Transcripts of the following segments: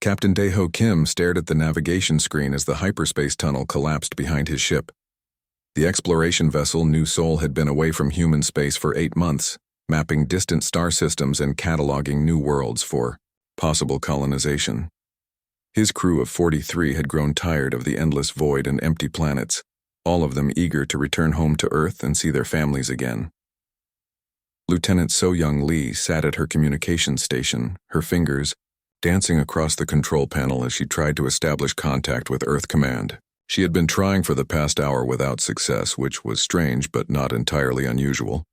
Captain Daeho Kim stared at the navigation screen as the hyperspace tunnel collapsed behind his ship. The exploration vessel New Seoul had been away from human space for 8 months, mapping distant star systems and cataloging new worlds for possible colonization. His crew of 43 had grown tired of the endless void and empty planets, all of them eager to return home to Earth and see their families again. Lieutenant So-Young Lee sat at her communications station, her fingers dancing across the control panel as she tried to establish contact with Earth Command. She had been trying for the past hour without success, which was strange but not entirely unusual.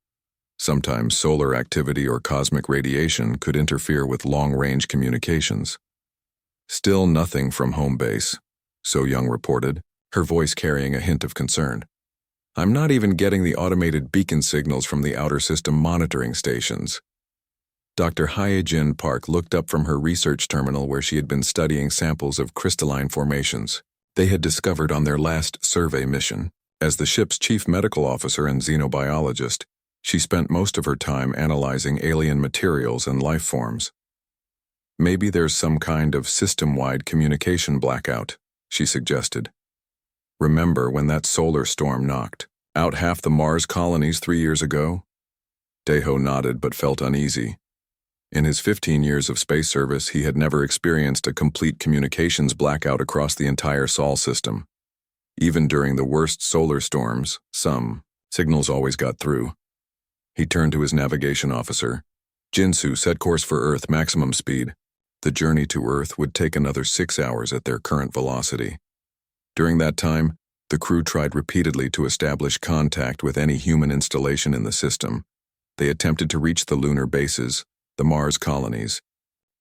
Sometimes solar activity or cosmic radiation could interfere with long-range communications. Still nothing from home base, So-Young reported, her voice carrying a hint of concern. I'm not even getting the automated beacon signals from the outer system monitoring stations. Dr. Hyejin Park looked up from her research terminal where she had been studying samples of crystalline formations they had discovered on their last survey mission. As the ship's chief medical officer and xenobiologist, she spent most of her time analyzing alien materials and life forms. Maybe there's some kind of system-wide communication blackout, she suggested. Remember when that solar storm knocked out half the Mars colonies 3 years ago? Daeho nodded but felt uneasy. In his 15 years of space service, he had never experienced a complete communications blackout across the entire Sol system. Even during the worst solar storms, some signals always got through. He turned to his navigation officer. Jinsu, set course for Earth, maximum speed. The journey to Earth would take another 6 hours at their current velocity. During that time, the crew tried repeatedly to establish contact with any human installation in the system. They attempted to reach the lunar bases, the Mars colonies,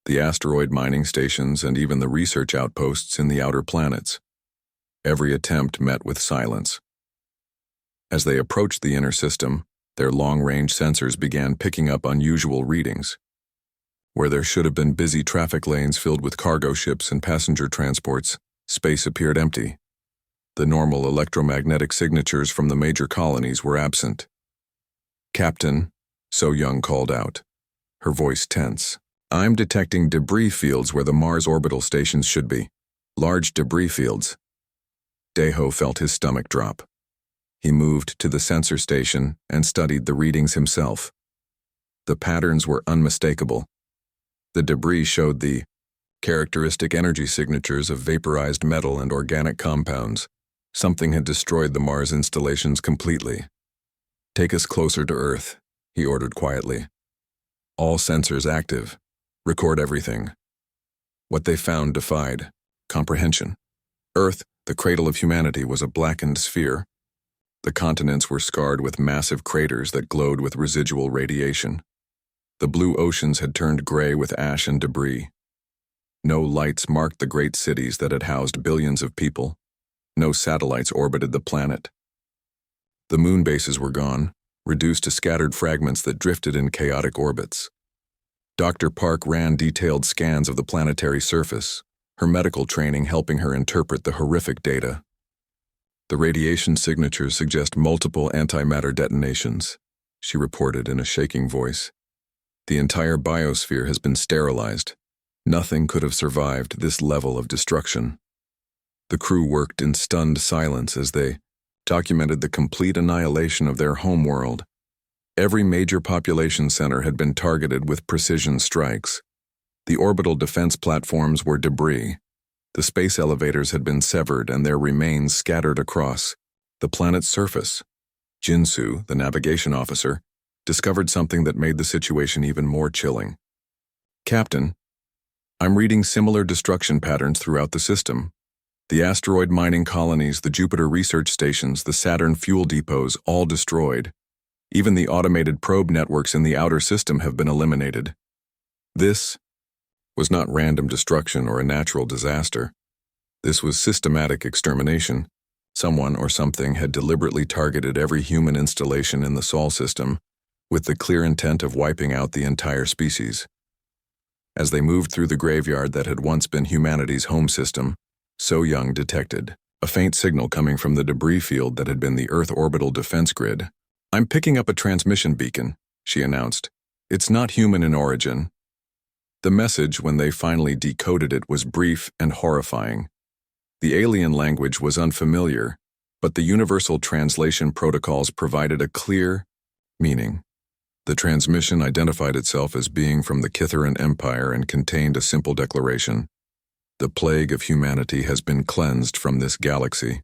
the asteroid mining stations, and even the research outposts in the outer planets. Every attempt met with silence. As they approached the inner system, their long-range sensors began picking up unusual readings. Where there should have been busy traffic lanes filled with cargo ships and passenger transports, space appeared empty. The normal electromagnetic signatures from the major colonies were absent. "Captain," So-Young called out, her voice tense. "I'm detecting debris fields where the Mars orbital stations should be. Large debris fields." Daeho felt his stomach drop. He moved to the sensor station and studied the readings himself. The patterns were unmistakable. The debris showed the characteristic energy signatures of vaporized metal and organic compounds. Something had destroyed the Mars installations completely. "Take us closer to Earth," he ordered quietly. "All sensors active. Record everything." What they found defied comprehension. Earth, the cradle of humanity, was a blackened sphere. The continents were scarred with massive craters that glowed with residual radiation. The blue oceans had turned gray with ash and debris. No lights marked the great cities that had housed billions of people. No satellites orbited the planet. The moon bases were gone, reduced to scattered fragments that drifted in chaotic orbits. Dr. Park ran detailed scans of the planetary surface, her medical training helping her interpret the horrific data. "The radiation signatures suggest multiple antimatter detonations," she reported in a shaking voice. "The entire biosphere has been sterilized. Nothing could have survived this level of destruction." The crew worked in stunned silence as they documented the complete annihilation of their homeworld. Every major population center had been targeted with precision strikes. The orbital defense platforms were debris. The space elevators had been severed and their remains scattered across the planet's surface. Jinsu, the navigation officer, discovered something that made the situation even more chilling. "Captain, I'm reading similar destruction patterns throughout the system. The asteroid mining colonies, the Jupiter research stations, the Saturn fuel depots, all destroyed. Even the automated probe networks in the outer system have been eliminated. This was not random destruction or a natural disaster. This was systematic extermination. Someone or something had deliberately targeted every human installation in the Sol system with the clear intent of wiping out the entire species." As they moved through the graveyard that had once been humanity's home system, So-Young detected a faint signal coming from the debris field that had been the Earth orbital defense grid. "I'm picking up a transmission beacon," she announced. "It's not human in origin." The message, when they finally decoded it, was brief and horrifying. The alien language was unfamiliar, but the universal translation protocols provided a clear meaning. The transmission identified itself as being from the Kitharan Empire and contained a simple declaration: "The plague of humanity has been cleansed from this galaxy."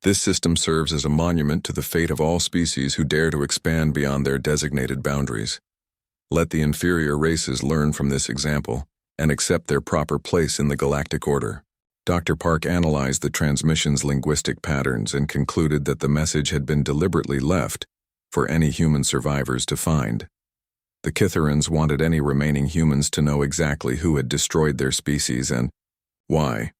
This system serves as a monument to the fate of all species who dare to expand beyond their designated boundaries. Let the inferior races learn from this example and accept their proper place in the galactic order. Dr. Park analyzed the transmission's linguistic patterns and concluded that the message had been deliberately left for any human survivors to find. The Kitharans wanted any remaining humans to know exactly who had destroyed their species and why.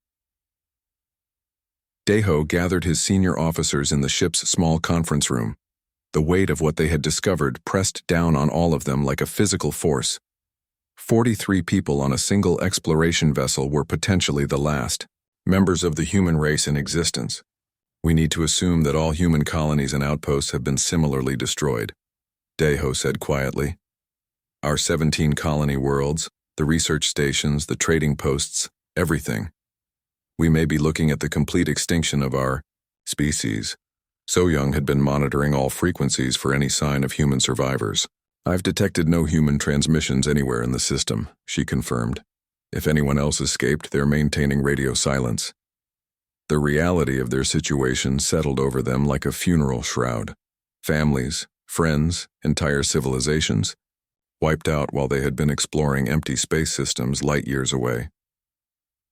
Deho gathered his senior officers in the ship's small conference room. The weight of what they had discovered pressed down on all of them like a physical force. 43 people on a single exploration vessel were potentially the last members of the human race in existence. We need to assume that all human colonies and outposts have been similarly destroyed, Deho said quietly. Our 17 colony worlds, the research stations, the trading posts, everything. We may be looking at the complete extinction of our species. So-Young had been monitoring all frequencies for any sign of human survivors. I've detected no human transmissions anywhere in the system, she confirmed. If anyone else escaped, they're maintaining radio silence. The reality of their situation settled over them like a funeral shroud. Families, friends, entire civilizations, wiped out while they had been exploring empty space systems light years away.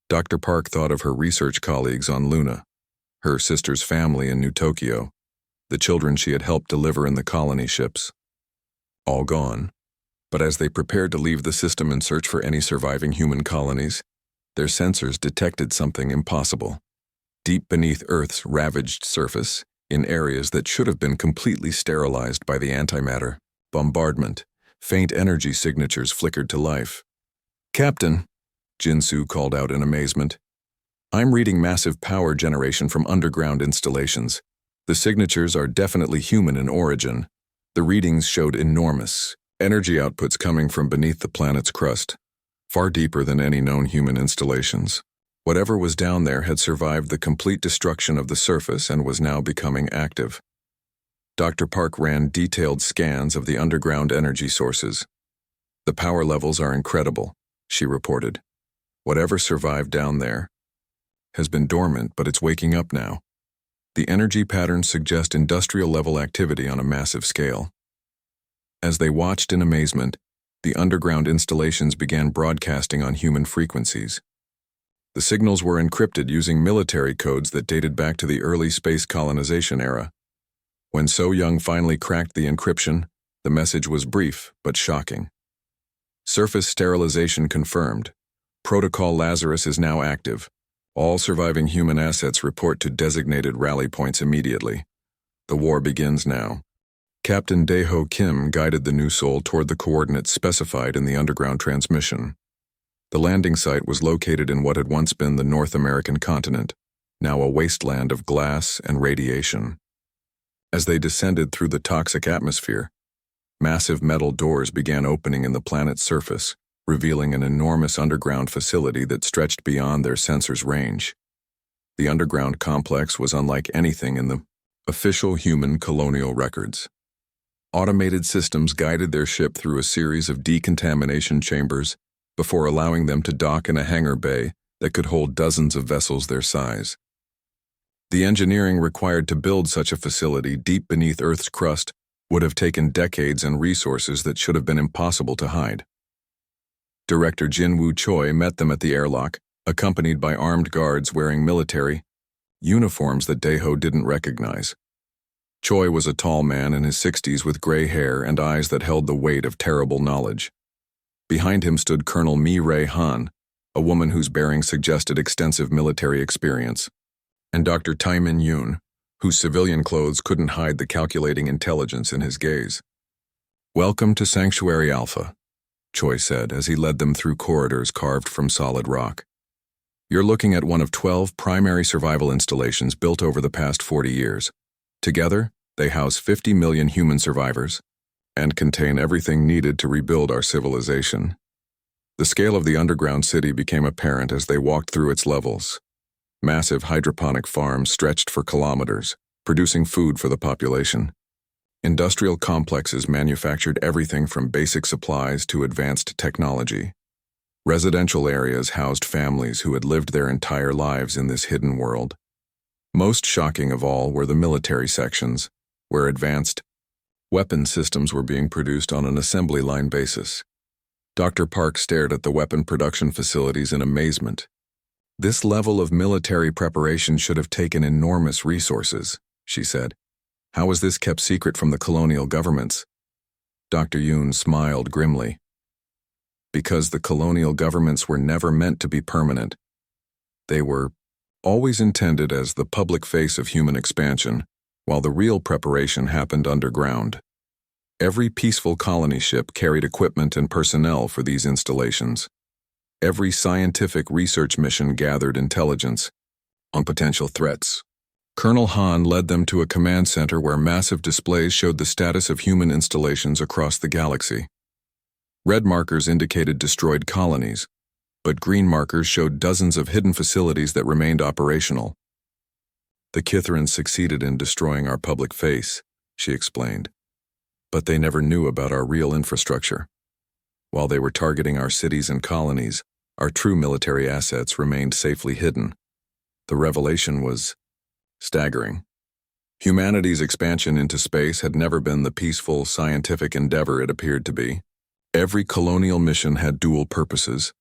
Dr. Park thought of her research colleagues on Luna, her sister's family in New Tokyo, the children she had helped deliver in the colony ships. All gone. But as they prepared to leave the system in search for any surviving human colonies, their sensors detected something impossible. Deep beneath Earth's ravaged surface, in areas that should have been completely sterilized by the antimatter bombardment, faint energy signatures flickered to life. "Captain," Jinsu called out in amazement, "I'm reading massive power generation from underground installations. The signatures are definitely human in origin. The readings showed enormous energy outputs coming from beneath the planet's crust, far deeper than any known human installations. Whatever was down there had survived the complete destruction of the surface and was now becoming active." Dr. Park ran detailed scans of the underground energy sources. "The power levels are incredible," she reported. "Whatever survived down there has been dormant, but it's waking up now. The energy patterns suggest industrial-level activity on a massive scale." As they watched in amazement, the underground installations began broadcasting on human frequencies. The signals were encrypted using military codes that dated back to the early space colonization era. When So-Young finally cracked the encryption, the message was brief but shocking. "Surface sterilization confirmed. Protocol Lazarus is now active. All surviving human assets report to designated rally points immediately. The war begins now." Captain Daeho Kim guided the new soul toward the coordinates specified in the underground transmission. The landing site was located in what had once been the North American continent, now a wasteland of glass and radiation. As they descended through the toxic atmosphere, massive metal doors began opening in the planet's surface, revealing an enormous underground facility that stretched beyond their sensors' range. The underground complex was unlike anything in the official human colonial records. Automated systems guided their ship through a series of decontamination chambers before allowing them to dock in a hangar bay that could hold dozens of vessels their size. The engineering required to build such a facility deep beneath Earth's crust would have taken decades and resources that should have been impossible to hide. Director Jinwoo Choi met them at the airlock, accompanied by armed guards wearing military uniforms that Daeho didn't recognize. Choi was a tall man in his 60s with gray hair and eyes that held the weight of terrible knowledge. Behind him stood Colonel Mi Rae Han, a woman whose bearing suggested extensive military experience, and Dr. Taimin Yoon, whose civilian clothes couldn't hide the calculating intelligence in his gaze. "Welcome to Sanctuary Alpha," Choi said as he led them through corridors carved from solid rock. "You're looking at one of 12 primary survival installations built over the past 40 years. Together, they house 50 million human survivors and contain everything needed to rebuild our civilization." The scale of the underground city became apparent as they walked through its levels. Massive hydroponic farms stretched for kilometers, producing food for the population. Industrial complexes manufactured everything from basic supplies to advanced technology. Residential areas housed families who had lived their entire lives in this hidden world. Most shocking of all were the military sections, where advanced weapon systems were being produced on an assembly line basis. Dr. Park stared at the weapon production facilities in amazement. This level of military preparation should have taken enormous resources, she said. How was this kept secret from the colonial governments? Dr. Yoon smiled grimly. Because the colonial governments were never meant to be permanent. They were always intended as the public face of human expansion, while the real preparation happened underground. Every peaceful colony ship carried equipment and personnel for these installations. Every scientific research mission gathered intelligence on potential threats. Colonel Han led them to a command center where massive displays showed the status of human installations across the galaxy. Red markers indicated destroyed colonies, but green markers showed dozens of hidden facilities that remained operational. The Kithrans succeeded in destroying our public face, she explained. But they never knew about our real infrastructure. While they were targeting our cities and colonies, our true military assets remained safely hidden. The revelation was staggering. Humanity's expansion into space had never been the peaceful, scientific endeavor it appeared to be. Every colonial mission had dual purposes.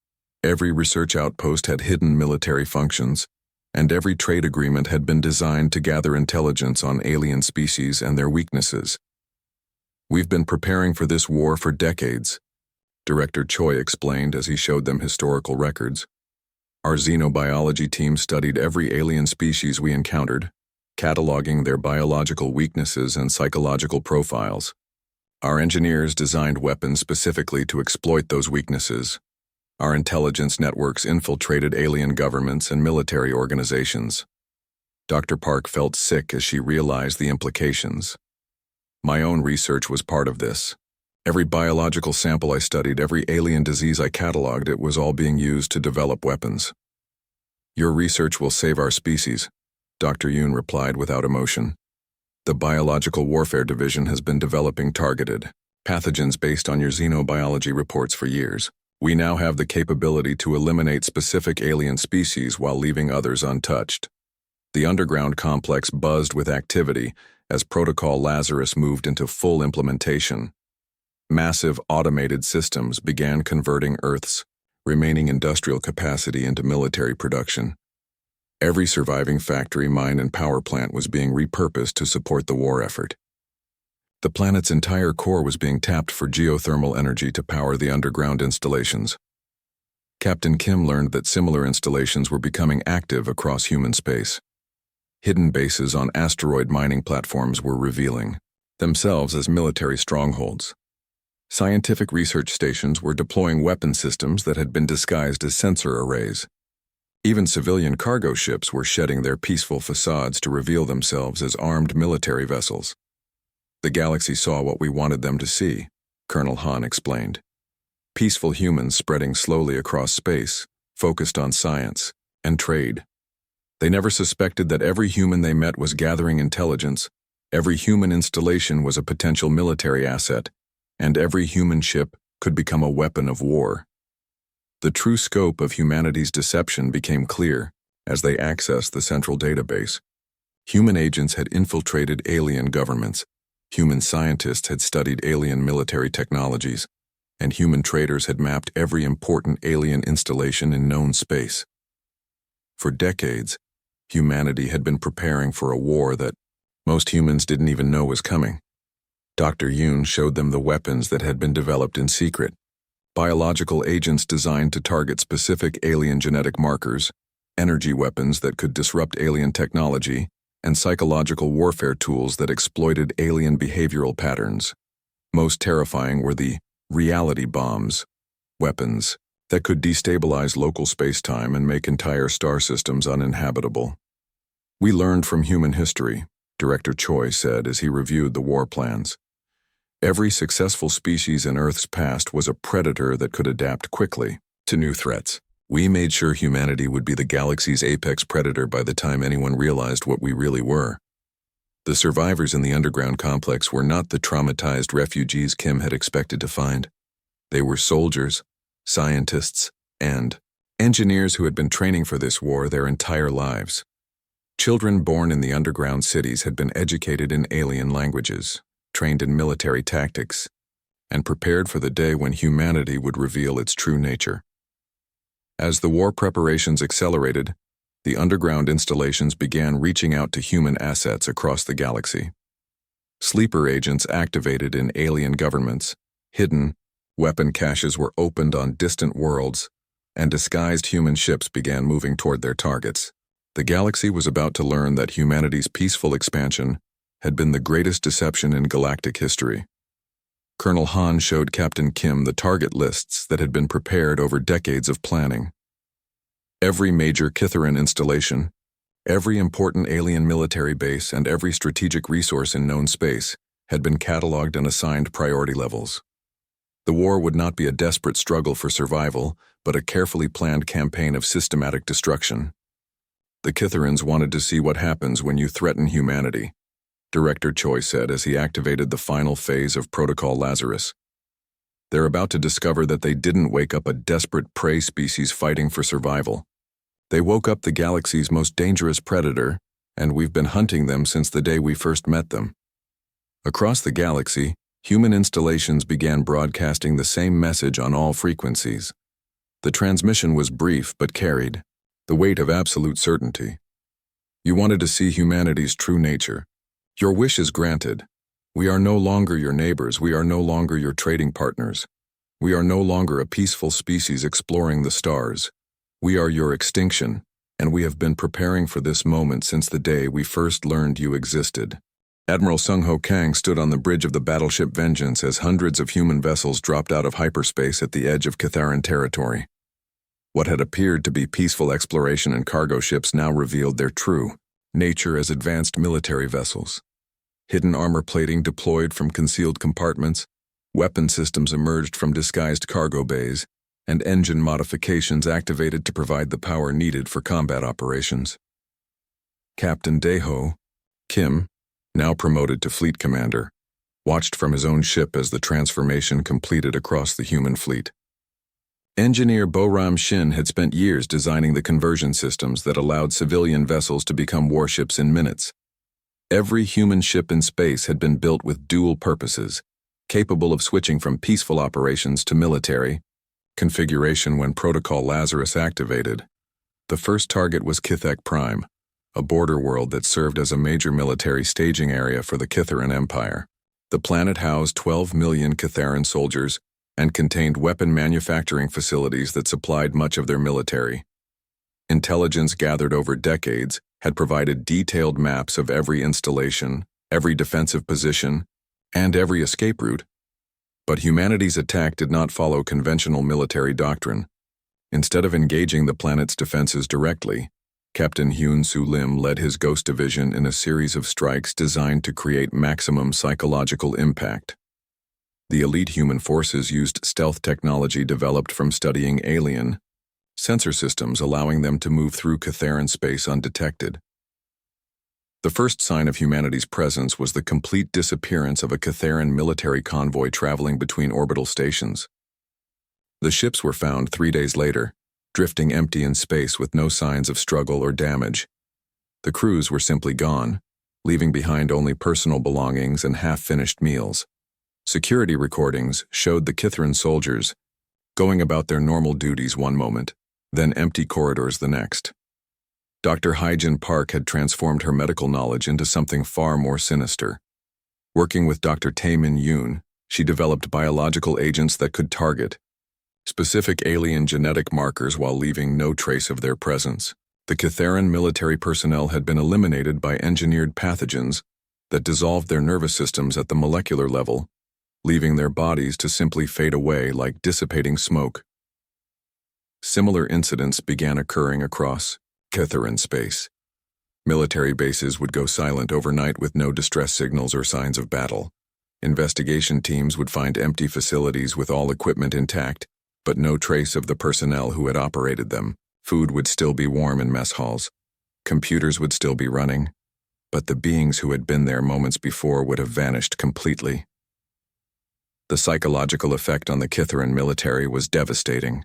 Every research outpost had hidden military functions, and every trade agreement had been designed to gather intelligence on alien species and their weaknesses. We've been preparing for this war for decades, Director Choi explained as he showed them historical records. Our xenobiology team studied every alien species we encountered, cataloging their biological weaknesses and psychological profiles. Our engineers designed weapons specifically to exploit those weaknesses. Our intelligence networks infiltrated alien governments and military organizations. Dr. Park felt sick as she realized the implications. My own research was part of this. Every biological sample I studied, every alien disease I cataloged, it was all being used to develop weapons. Your research will save our species, Dr. Yoon replied without emotion. The Biological Warfare Division has been developing targeted pathogens based on your xenobiology reports for years. We now have the capability to eliminate specific alien species while leaving others untouched. The underground complex buzzed with activity as Protocol Lazarus moved into full implementation. Massive automated systems began converting Earth's remaining industrial capacity into military production. Every surviving factory, mine, and power plant was being repurposed to support the war effort. The planet's entire core was being tapped for geothermal energy to power the underground installations. Captain Kim learned that similar installations were becoming active across human space. Hidden bases on asteroid mining platforms were revealing themselves as military strongholds. Scientific research stations were deploying weapon systems that had been disguised as sensor arrays. Even civilian cargo ships were shedding their peaceful facades to reveal themselves as armed military vessels. The galaxy saw what we wanted them to see, Colonel Han explained. Peaceful humans spreading slowly across space, focused on science and trade. They never suspected that every human they met was gathering intelligence, every human installation was a potential military asset, and every human ship could become a weapon of war. The true scope of humanity's deception became clear as they accessed the central database. Human agents had infiltrated alien governments, human scientists had studied alien military technologies, and human traders had mapped every important alien installation in known space. For decades, humanity had been preparing for a war that most humans didn't even know was coming. Dr. Yoon showed them the weapons that had been developed in secret. Biological agents designed to target specific alien genetic markers, energy weapons that could disrupt alien technology, and psychological warfare tools that exploited alien behavioral patterns. Most terrifying were the reality bombs, weapons that could destabilize local space-time and make entire star systems uninhabitable. We learned from human history, Director Choi said as he reviewed the war plans. Every successful species in Earth's past was a predator that could adapt quickly. to new threats. We made sure humanity would be the galaxy's apex predator by the time anyone realized what we really were. The survivors in the underground complex were not the traumatized refugees Kim had expected to find. They were soldiers, scientists, and engineers who had been training for this war their entire lives. Children born in the underground cities had been educated in alien languages, trained in military tactics, and prepared for the day when humanity would reveal its true nature. As the war preparations accelerated, the underground installations began reaching out to human assets across the galaxy. Sleeper agents activated in alien governments, hidden weapon caches were opened on distant worlds, and disguised human ships began moving toward their targets. The galaxy was about to learn that humanity's peaceful expansion had been the greatest deception in galactic history. Colonel Han showed Captain Kim the target lists that had been prepared over decades of planning. Every major Kitharan installation, every important alien military base, and every strategic resource in known space had been cataloged and assigned priority levels. The war would not be a desperate struggle for survival, but a carefully planned campaign of systematic destruction. The Kitharans wanted to see what happens when you threaten humanity, Director Choi said as he activated the final phase of Protocol Lazarus. They're about to discover that they didn't wake up a desperate prey species fighting for survival. They woke up the galaxy's most dangerous predator, and we've been hunting them since the day we first met them. Across the galaxy, human installations began broadcasting the same message on all frequencies. The transmission was brief but carried the weight of absolute certainty. You wanted to see humanity's true nature. Your wish is granted. We are no longer your neighbors. We are no longer your trading partners. We are no longer a peaceful species exploring the stars. We are your extinction, and we have been preparing for this moment since the day we first learned you existed. Admiral Sung Ho Kang stood on the bridge of the battleship Vengeance as hundreds of human vessels dropped out of hyperspace at the edge of Kitharan territory. What had appeared to be peaceful exploration and cargo ships now revealed their true nature as advanced military vessels. Hidden armor plating deployed from concealed compartments, weapon systems emerged from disguised cargo bays, and engine modifications activated to provide the power needed for combat operations. Captain Daeho, Kim, now promoted to fleet commander, watched from his own ship as the transformation completed across the human fleet. Engineer Bo-Ram Shin had spent years designing the conversion systems that allowed civilian vessels to become warships in minutes. Every human ship in space had been built with dual purposes, capable of switching from peaceful operations to military configuration when Protocol Lazarus activated. The first target was Kithek Prime, a border world that served as a major military staging area for the Kitharan Empire. The planet housed 12 million Kitharan soldiers and contained weapon manufacturing facilities that supplied much of their military. Intelligence gathered over decades had provided detailed maps of every installation, every defensive position, and every escape route. But humanity's attack did not follow conventional military doctrine. Instead of engaging the planet's defenses directly, Captain Hyun Soo Lim led his Ghost Division in a series of strikes designed to create maximum psychological impact. The elite human forces used stealth technology developed from studying alien sensor systems, allowing them to move through Kitharan space undetected. The first sign of humanity's presence was the complete disappearance of a Kitharan military convoy traveling between orbital stations. The ships were found 3 days later, drifting empty in space with no signs of struggle or damage. The crews were simply gone, leaving behind only personal belongings and half-finished meals. Security recordings showed the Kitharan soldiers going about their normal duties one moment, then empty corridors the next. Dr. Hyjin Park had transformed her medical knowledge into something far more sinister. Working with Dr. Taemin Yoon, she developed biological agents that could target specific alien genetic markers while leaving no trace of their presence. The Kitharan military personnel had been eliminated by engineered pathogens that dissolved their nervous systems at the molecular level, leaving their bodies to simply fade away like dissipating smoke. Similar incidents began occurring across Kitharan space. Military bases would go silent overnight with no distress signals or signs of battle. Investigation teams would find empty facilities with all equipment intact, but no trace of the personnel who had operated them. Food would still be warm in mess halls. Computers would still be running, but the beings who had been there moments before would have vanished completely. The psychological effect on the Kithaeron military was devastating.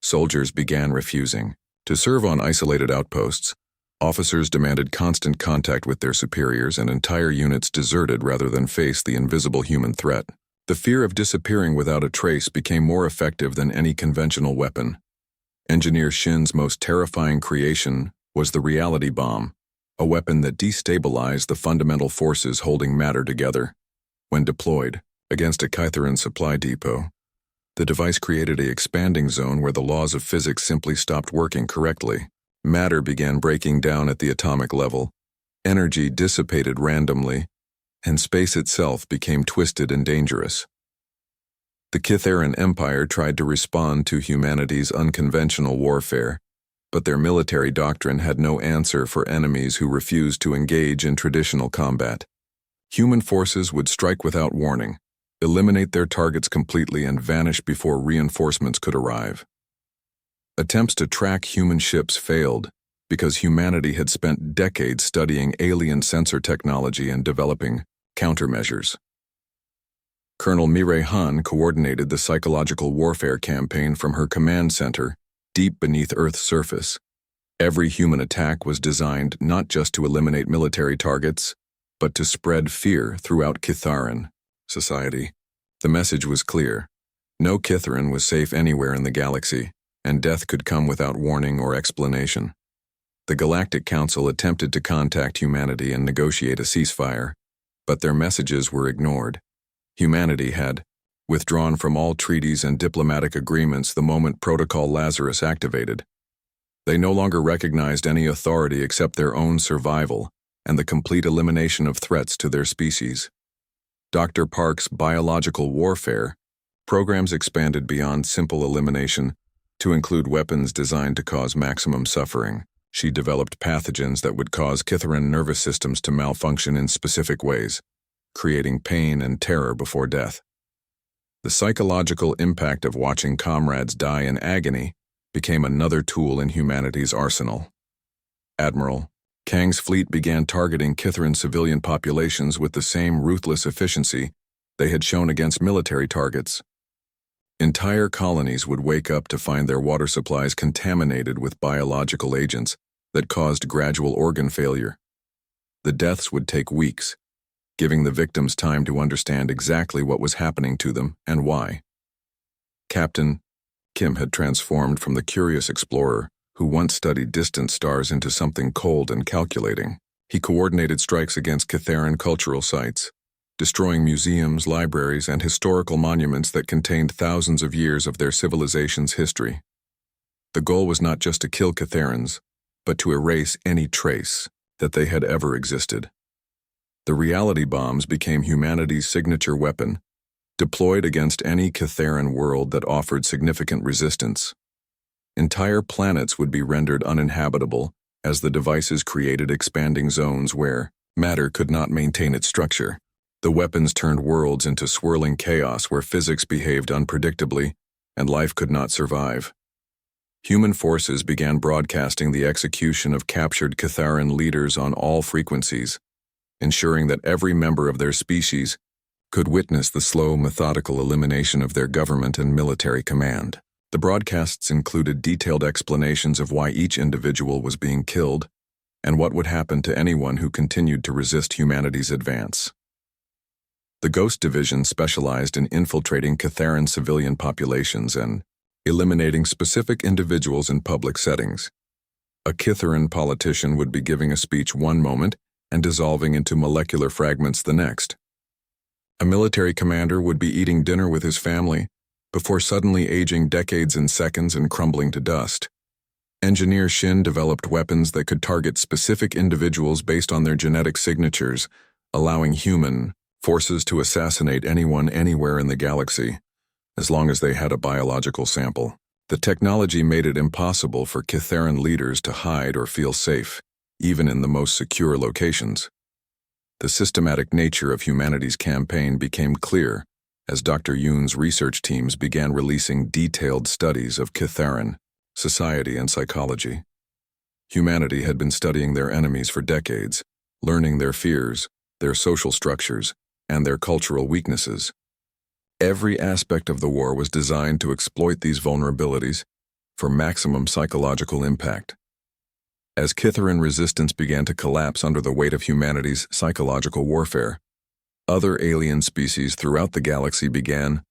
Soldiers began refusing to serve on isolated outposts. Officers demanded constant contact with their superiors, and entire units deserted rather than face the invisible human threat. The fear of disappearing without a trace became more effective than any conventional weapon. Engineer Shin's most terrifying creation was the reality bomb, a weapon that destabilized the fundamental forces holding matter together. When deployed against a Kithaeron supply depot, the device created an expanding zone where the laws of physics simply stopped working correctly. Matter began breaking down at the atomic level, energy dissipated randomly, and space itself became twisted and dangerous. The Kithaeron Empire tried to respond to humanity's unconventional warfare, but their military doctrine had no answer for enemies who refused to engage in traditional combat. Human forces would strike without warning, eliminate their targets completely, and vanish before reinforcements could arrive. Attempts to track human ships failed because humanity had spent decades studying alien sensor technology and developing countermeasures. Colonel Mireille Han coordinated the psychological warfare campaign from her command center deep beneath Earth's surface. Every human attack was designed not just to eliminate military targets, but to spread fear throughout Kithaeron society. The message was clear. No Kithaeron was safe anywhere in the galaxy, and death could come without warning or explanation. The Galactic Council attempted to contact humanity and negotiate a ceasefire, but their messages were ignored. Humanity had withdrawn from all treaties and diplomatic agreements the moment Protocol Lazarus activated. They no longer recognized any authority except their own survival and the complete elimination of threats to their species. Dr. Park's biological warfare programs expanded beyond simple elimination to include weapons designed to cause maximum suffering. She developed pathogens that would cause Kithaeron nervous systems to malfunction in specific ways, creating pain and terror before death. The psychological impact of watching comrades die in agony became another tool in humanity's arsenal. Admiral Kang's fleet began targeting Kithaeron civilian populations with the same ruthless efficiency they had shown against military targets. Entire colonies would wake up to find their water supplies contaminated with biological agents that caused gradual organ failure. The deaths would take weeks, giving the victims time to understand exactly what was happening to them and why. Captain Kim had transformed from the curious explorer who once studied distant stars into something cold and calculating. He coordinated strikes against Kithaeron cultural sites, destroying museums, libraries, and historical monuments that contained thousands of years of their civilization's history. The goal was not just to kill Kithaerons, but to erase any trace that they had ever existed. The reality bombs became humanity's signature weapon, deployed against any Kithaeron world that offered significant resistance. Entire planets would be rendered uninhabitable as the devices created expanding zones where matter could not maintain its structure. The weapons turned worlds into swirling chaos where physics behaved unpredictably and life could not survive. Human forces began broadcasting the execution of captured Kithaeron leaders on all frequencies, ensuring that every member of their species could witness the slow, methodical elimination of their government and military command. The broadcasts included detailed explanations of why each individual was being killed and what would happen to anyone who continued to resist humanity's advance. The Ghost Division specialized in infiltrating Kithaeron civilian populations and eliminating specific individuals in public settings. A Kithaeron politician would be giving a speech one moment and dissolving into molecular fragments the next. A military commander would be eating dinner with his family before suddenly aging decades in seconds and crumbling to dust. Engineer Shin developed weapons that could target specific individuals based on their genetic signatures, allowing human forces to assassinate anyone anywhere in the galaxy, as long as they had a biological sample. The technology made it impossible for Kithaeron leaders to hide or feel safe, even in the most secure locations. The systematic nature of humanity's campaign became clear as Dr. Yoon's research teams began releasing detailed studies of Kitharan, society and psychology. Humanity had been studying their enemies for decades, learning their fears, their social structures, and their cultural weaknesses. Every aspect of the war was designed to exploit these vulnerabilities for maximum psychological impact. As Kitharan resistance began to collapse under the weight of humanity's psychological warfare, other alien species throughout the galaxy began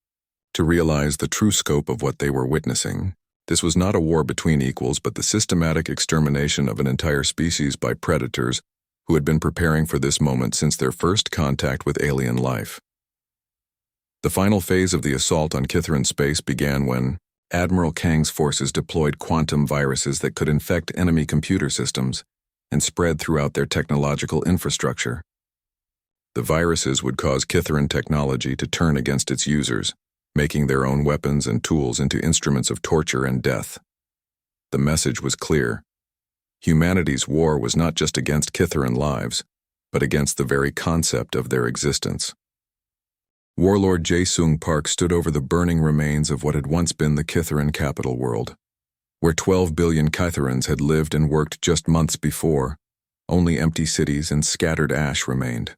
to realize the true scope of what they were witnessing. This was not a war between equals, but the systematic extermination of an entire species by predators who had been preparing for this moment since their first contact with alien life. The final phase of the assault on Kitharan space began when Admiral Kang's forces deployed quantum viruses that could infect enemy computer systems and spread throughout their technological infrastructure. The viruses would cause Kitharan technology to turn against its users, making their own weapons and tools into instruments of torture and death. The message was clear. Humanity's war was not just against Kitharan lives, but against the very concept of their existence. Warlord Jae-sung Park stood over the burning remains of what had once been the Kitharan capital world. Where 12 billion Kitharans had lived and worked just months before, only empty cities and scattered ash remained.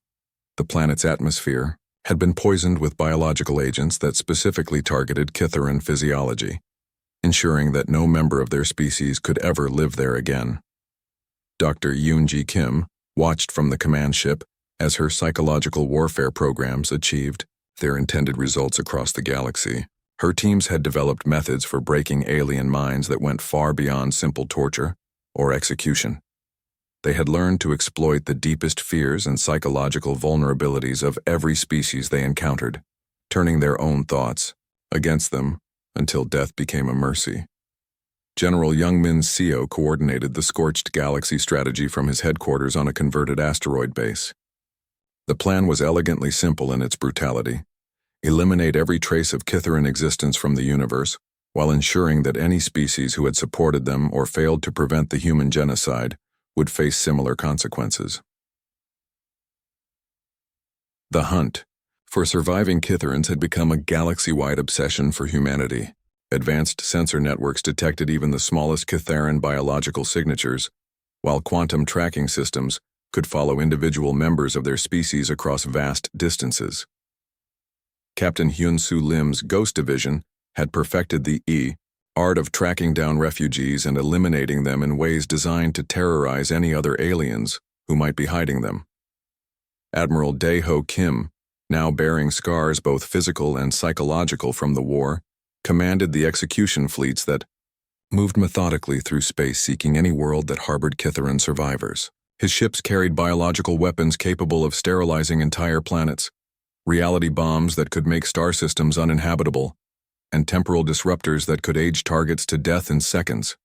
The planet's atmosphere had been poisoned with biological agents that specifically targeted Kitharan physiology, ensuring that no member of their species could ever live there again. Dr. Yoon-ji Kim watched from the command ship as her psychological warfare programs achieved their intended results across the galaxy. Her teams had developed methods for breaking alien minds that went far beyond simple torture or execution. They had learned to exploit the deepest fears and psychological vulnerabilities of every species they encountered, turning their own thoughts against them until death became a mercy. General Youngmin Seo coordinated the Scorched Galaxy strategy from his headquarters on a converted asteroid base. The plan was elegantly simple in its brutality. Eliminate every trace of Kitharan existence from the universe, while ensuring that any species who had supported them or failed to prevent the human genocide would face similar consequences. The hunt for surviving Kitharans had become a galaxy-wide obsession for humanity. Advanced sensor networks detected even the smallest Kitharan biological signatures, while quantum tracking systems could follow individual members of their species across vast distances. Captain Hyun-Soo Lim's Ghost Division had perfected the art of tracking down refugees and eliminating them in ways designed to terrorize any other aliens who might be hiding them. Admiral Dae-ho Kim, now bearing scars both physical and psychological from the war, commanded the execution fleets that moved methodically through space seeking any world that harbored Kitharan survivors. His ships carried biological weapons capable of sterilizing entire planets, reality bombs that could make star systems uninhabitable, and temporal disruptors that could age targets to death in seconds.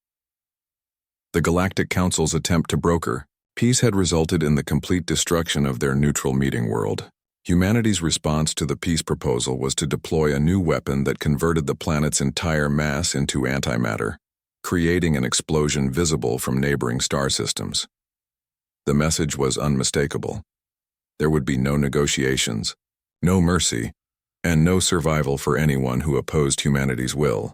The Galactic Council's attempt to broker peace had resulted in the complete destruction of their neutral meeting world. Humanity's response to the peace proposal was to deploy a new weapon that converted the planet's entire mass into antimatter, creating an explosion visible from neighboring star systems. The message was unmistakable. There would be no negotiations, no mercy, and no survival for anyone who opposed humanity's will.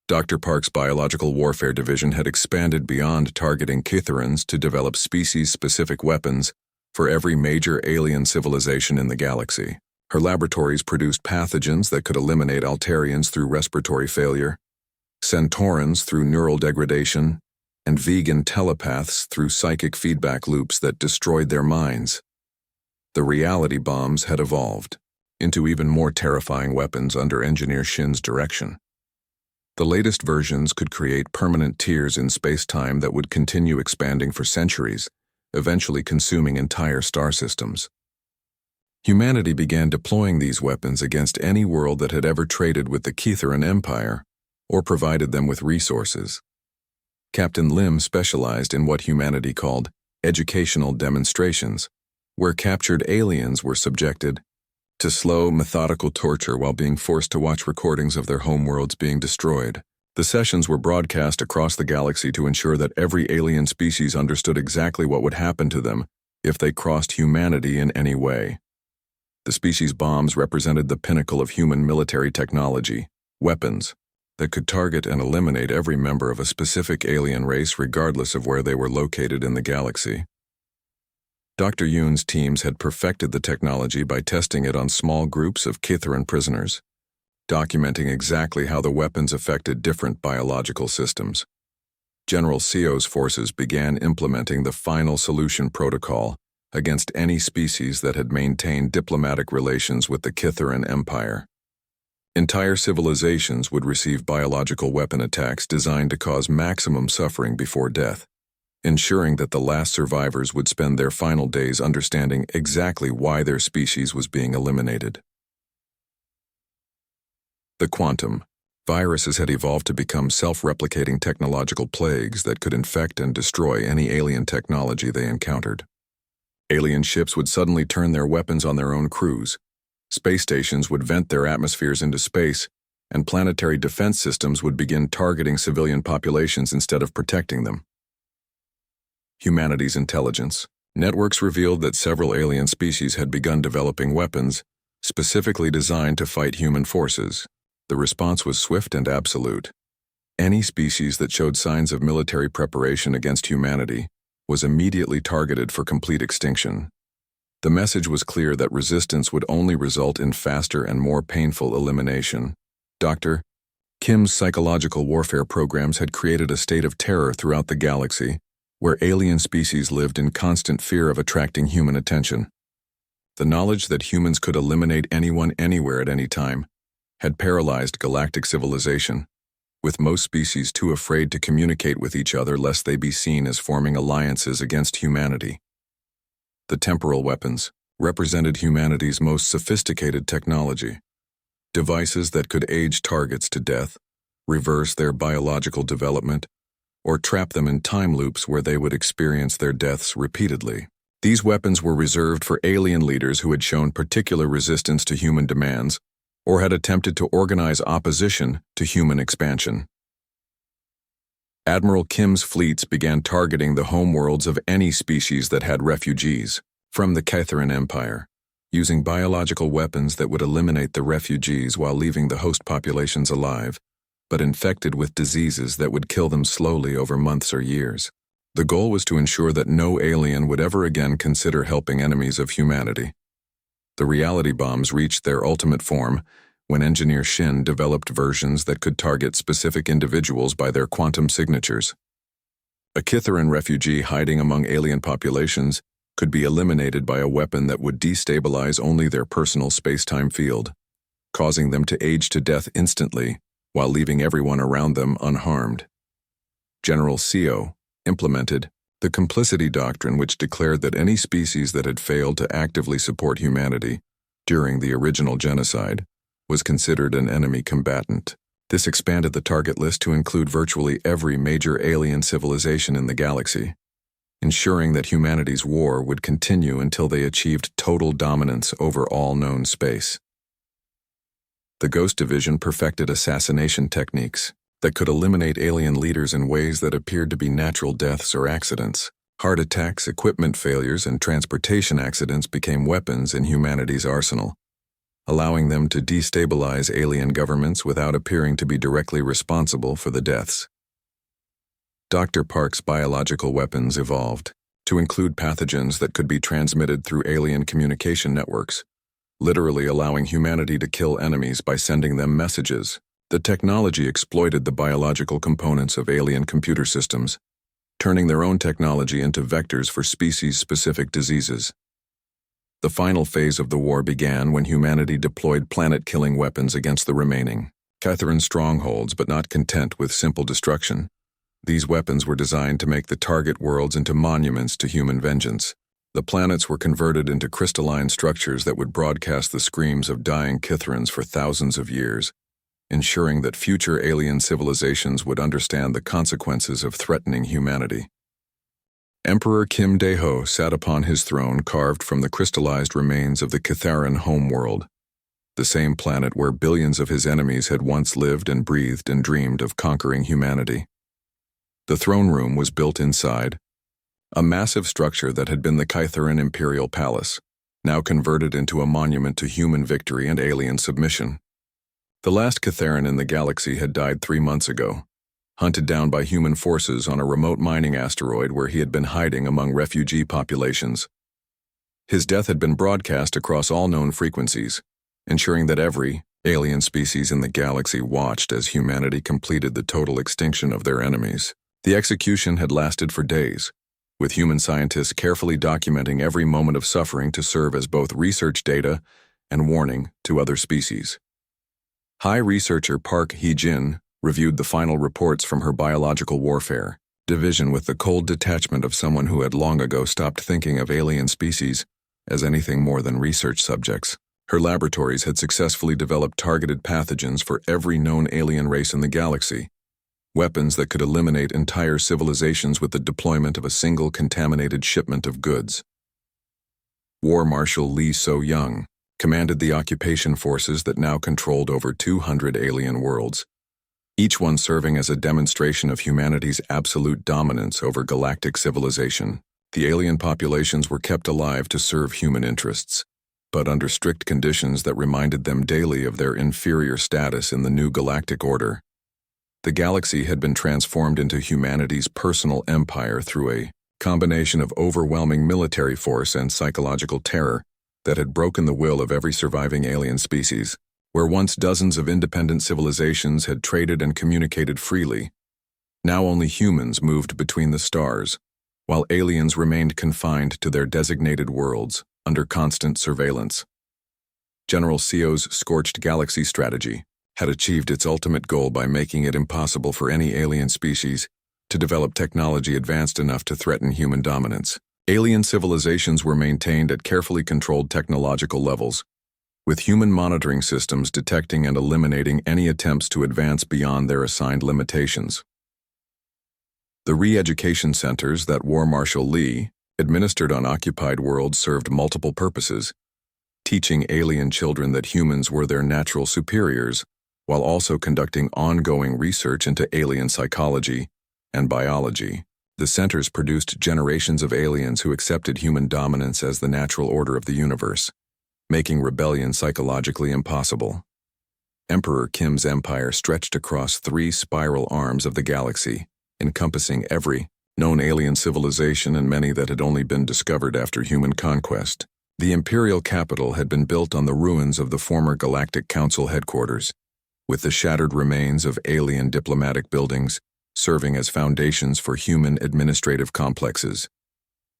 Dr. Park's Biological Warfare Division had expanded beyond targeting Kitharans to develop species-specific weapons for every major alien civilization in the galaxy. Her laboratories produced pathogens that could eliminate Altarians through respiratory failure, Centaurans through neural degradation, and vegan telepaths through psychic feedback loops that destroyed their minds. The reality bombs had evolved into even more terrifying weapons under Engineer Shin's direction. The latest versions could create permanent tears in space-time that would continue expanding for centuries, eventually consuming entire star systems. Humanity began deploying these weapons against any world that had ever traded with the Kitharan Empire or provided them with resources. Captain Lim specialized in what humanity called educational demonstrations, where captured aliens were subjected to slow, methodical torture while being forced to watch recordings of their homeworlds being destroyed. The sessions were broadcast across the galaxy to ensure that every alien species understood exactly what would happen to them if they crossed humanity in any way. The species bombs represented the pinnacle of human military technology, weapons that could target and eliminate every member of a specific alien race regardless of where they were located in the galaxy. Dr. Yoon's teams had perfected the technology by testing it on small groups of Kitharan prisoners, documenting exactly how the weapons affected different biological systems. General Seo's forces began implementing the final solution protocol against any species that had maintained diplomatic relations with the Kitharan Empire. Entire civilizations would receive biological weapon attacks designed to cause maximum suffering before death, ensuring that the last survivors would spend their final days understanding exactly why their species was being eliminated. The quantum. Viruses had evolved to become self-replicating technological plagues that could infect and destroy any alien technology they encountered. Alien ships would suddenly turn their weapons on their own crews. Space stations would vent their atmospheres into space, and planetary defense systems would begin targeting civilian populations instead of protecting them. Humanity's intelligence. Networks revealed that several alien species had begun developing weapons specifically designed to fight human forces. The response was swift and absolute. Any species that showed signs of military preparation against humanity was immediately targeted for complete extinction. The message was clear that resistance would only result in faster and more painful elimination. Dr. Kim's psychological warfare programs had created a state of terror throughout the galaxy, where alien species lived in constant fear of attracting human attention. The knowledge that humans could eliminate anyone anywhere at any time had paralyzed galactic civilization, with most species too afraid to communicate with each other lest they be seen as forming alliances against humanity. The temporal weapons represented humanity's most sophisticated technology, devices that could age targets to death, reverse their biological development, or trap them in time loops where they would experience their deaths repeatedly. These weapons were reserved for alien leaders who had shown particular resistance to human demands or had attempted to organize opposition to human expansion. Admiral Kim's fleets began targeting the homeworlds of any species that had refugees from the Kitharan Empire, using biological weapons that would eliminate the refugees while leaving the host populations alive, but infected with diseases that would kill them slowly over months or years. The goal was to ensure that no alien would ever again consider helping enemies of humanity. The reality bombs reached their ultimate form when engineer Shin developed versions that could target specific individuals by their quantum signatures. A Kitharan refugee hiding among alien populations could be eliminated by a weapon that would destabilize only their personal space-time field, causing them to age to death instantly while leaving everyone around them unharmed. General Seo implemented the complicity doctrine, which declared that any species that had failed to actively support humanity during the original genocide was considered an enemy combatant. This expanded the target list to include virtually every major alien civilization in the galaxy, ensuring that humanity's war would continue until they achieved total dominance over all known space. The Ghost Division perfected assassination techniques that could eliminate alien leaders in ways that appeared to be natural deaths or accidents. Heart attacks, equipment failures, and transportation accidents became weapons in humanity's arsenal, allowing them to destabilize alien governments without appearing to be directly responsible for the deaths. Dr. Park's biological weapons evolved to include pathogens that could be transmitted through alien communication networks, literally allowing humanity to kill enemies by sending them messages. The technology exploited the biological components of alien computer systems, turning their own technology into vectors for species-specific diseases. The final phase of the war began when humanity deployed planet-killing weapons against the remaining Kitharan strongholds, but not content with simple destruction. These weapons were designed to make the target worlds into monuments to human vengeance. The planets were converted into crystalline structures that would broadcast the screams of dying Kitharans for thousands of years, ensuring that future alien civilizations would understand the consequences of threatening humanity. Emperor Kim Dae-ho sat upon his throne carved from the crystallized remains of the Kitharan homeworld, the same planet where billions of his enemies had once lived and breathed and dreamed of conquering humanity. The throne room was built inside a massive structure that had been the Kitharan Imperial Palace, now converted into a monument to human victory and alien submission. The last Catharan in the galaxy had died 3 months ago, hunted down by human forces on a remote mining asteroid where he had been hiding among refugee populations. His death had been broadcast across all known frequencies, ensuring that every alien species in the galaxy watched as humanity completed the total extinction of their enemies. The execution had lasted for days, with human scientists carefully documenting every moment of suffering to serve as both research data and warning to other species. High researcher Park Hee-jin reviewed the final reports from her biological warfare division with the cold detachment of someone who had long ago stopped thinking of alien species as anything more than research subjects. Her laboratories had successfully developed targeted pathogens for every known alien race in the galaxy, weapons that could eliminate entire civilizations with the deployment of a single contaminated shipment of goods. War Marshal Lee So-young commanded the occupation forces that now controlled over 200 alien worlds, each one serving as a demonstration of humanity's absolute dominance over galactic civilization. The alien populations were kept alive to serve human interests, but under strict conditions that reminded them daily of their inferior status in the new galactic order. The galaxy had been transformed into humanity's personal empire through a combination of overwhelming military force and psychological terror that had broken the will of every surviving alien species. Where once dozens of independent civilizations had traded and communicated freely, now only humans moved between the stars, while aliens remained confined to their designated worlds under constant surveillance. General Seo's scorched galaxy strategy had achieved its ultimate goal by making it impossible for any alien species to develop technology advanced enough to threaten human dominance. Alien civilizations were maintained at carefully controlled technological levels, with human monitoring systems detecting and eliminating any attempts to advance beyond their assigned limitations. The re-education centers that War Marshal Lee administered on occupied worlds served multiple purposes, teaching alien children that humans were their natural superiors, while also conducting ongoing research into alien psychology and biology. The centers produced generations of aliens who accepted human dominance as the natural order of the universe, making rebellion psychologically impossible. Emperor Kim's empire stretched across 3 spiral arms of the galaxy, encompassing every known alien civilization and many that had only been discovered after human conquest. The imperial capital had been built on the ruins of the former Galactic Council headquarters, with the shattered remains of alien diplomatic buildings serving as foundations for human administrative complexes.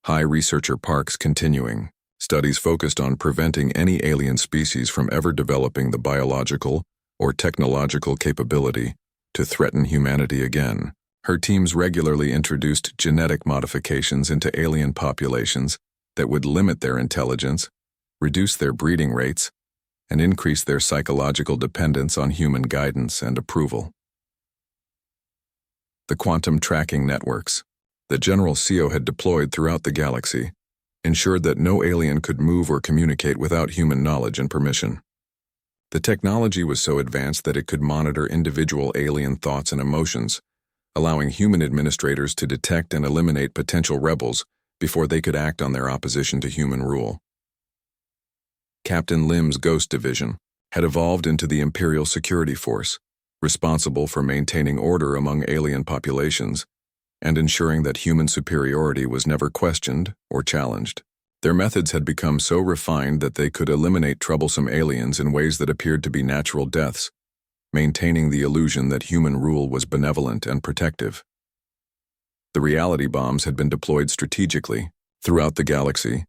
High researcher Parks continuing. Studies focused on preventing any alien species from ever developing the biological or technological capability to threaten humanity again. Her teams regularly introduced genetic modifications into alien populations that would limit their intelligence, reduce their breeding rates, and increase their psychological dependence on human guidance and approval. The quantum tracking networks that General Seo had deployed throughout the galaxy ensured that no alien could move or communicate without human knowledge and permission. The technology was so advanced that it could monitor individual alien thoughts and emotions, allowing human administrators to detect and eliminate potential rebels before they could act on their opposition to human rule. Captain Lim's Ghost Division had evolved into the Imperial Security Force, responsible for maintaining order among alien populations and ensuring that human superiority was never questioned or challenged. Their methods had become so refined that they could eliminate troublesome aliens in ways that appeared to be natural deaths, maintaining the illusion that human rule was benevolent and protective. The reality bombs had been deployed strategically throughout the galaxy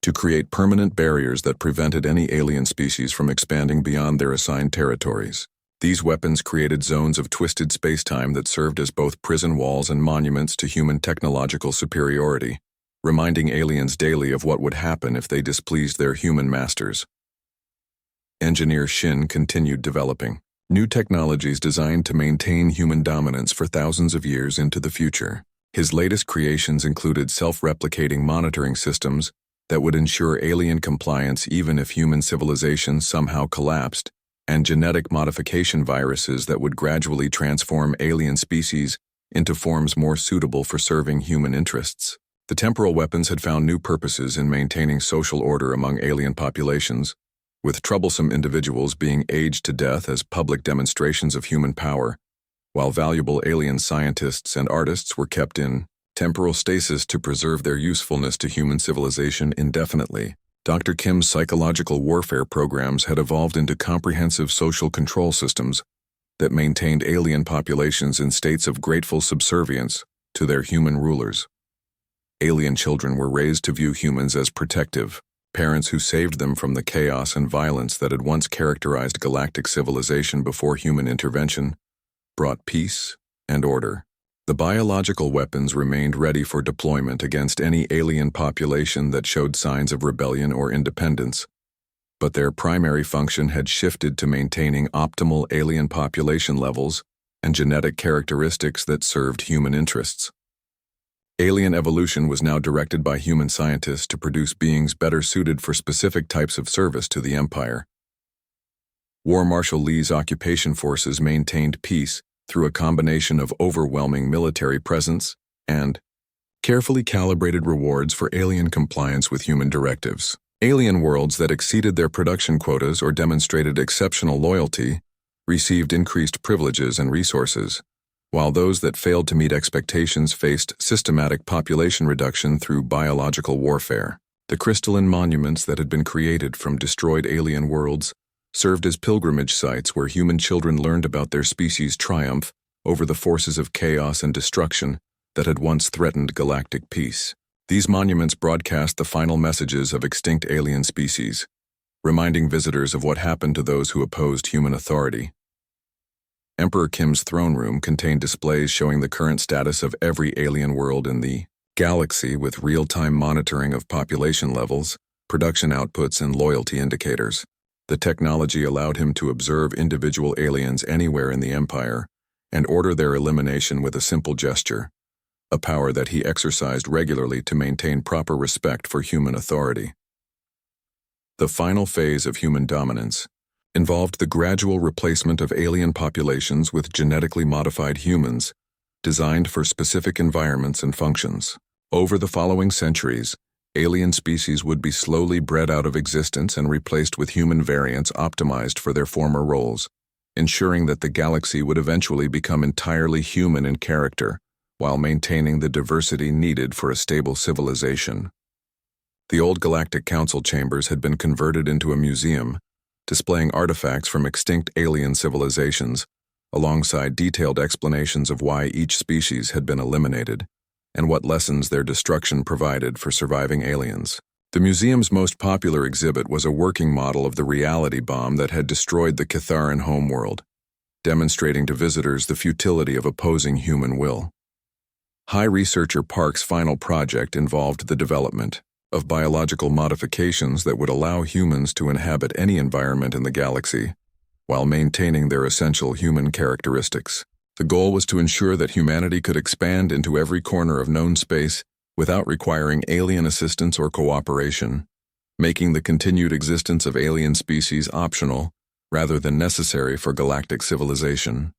to create permanent barriers that prevented any alien species from expanding beyond their assigned territories. These weapons created zones of twisted space-time that served as both prison walls and monuments to human technological superiority, reminding aliens daily of what would happen if they displeased their human masters. Engineer Shin continued developing new technologies designed to maintain human dominance for thousands of years into the future. His latest creations included self-replicating monitoring systems that would ensure alien compliance even if human civilization somehow collapsed, and genetic modification viruses that would gradually transform alien species into forms more suitable for serving human interests. The temporal weapons had found new purposes in maintaining social order among alien populations, with troublesome individuals being aged to death as public demonstrations of human power, while valuable alien scientists and artists were kept in temporal stasis to preserve their usefulness to human civilization indefinitely. Dr. Kim's psychological warfare programs had evolved into comprehensive social control systems that maintained alien populations in states of grateful subservience to their human rulers. Alien children were raised to view humans as protective, parents who saved them from the chaos and violence that had once characterized galactic civilization before human intervention brought peace and order. The biological weapons remained ready for deployment against any alien population that showed signs of rebellion or independence, but their primary function had shifted to maintaining optimal alien population levels and genetic characteristics that served human interests. Alien evolution was now directed by human scientists to produce beings better suited for specific types of service to the Empire. War Marshal Lee's occupation forces maintained peace through a combination of overwhelming military presence and carefully calibrated rewards for alien compliance with human directives. Alien worlds that exceeded their production quotas or demonstrated exceptional loyalty received increased privileges and resources, while those that failed to meet expectations faced systematic population reduction through biological warfare. The crystalline monuments that had been created from destroyed alien worlds served as pilgrimage sites where human children learned about their species' triumph over the forces of chaos and destruction that had once threatened galactic peace. These monuments broadcast the final messages of extinct alien species, reminding visitors of what happened to those who opposed human authority. Emperor Kim's throne room contained displays showing the current status of every alien world in the galaxy with real-time monitoring of population levels, production outputs, and loyalty indicators. The technology allowed him to observe individual aliens anywhere in the Empire and order their elimination with a simple gesture, a power that he exercised regularly to maintain proper respect for human authority. The final phase of human dominance involved the gradual replacement of alien populations with genetically modified humans, designed for specific environments and functions. Over the following centuries, alien species would be slowly bred out of existence and replaced with human variants optimized for their former roles, ensuring that the galaxy would eventually become entirely human in character, while maintaining the diversity needed for a stable civilization. The old Galactic Council chambers had been converted into a museum, displaying artifacts from extinct alien civilizations, alongside detailed explanations of why each species had been eliminated, and what lessons their destruction provided for surviving aliens. The museum's most popular exhibit was a working model of the reality bomb that had destroyed the Catharan homeworld, demonstrating to visitors the futility of opposing human will. High Researcher Park's final project involved the development of biological modifications that would allow humans to inhabit any environment in the galaxy, while maintaining their essential human characteristics. The goal was to ensure that humanity could expand into every corner of known space without requiring alien assistance or cooperation, making the continued existence of alien species optional rather than necessary for galactic civilization.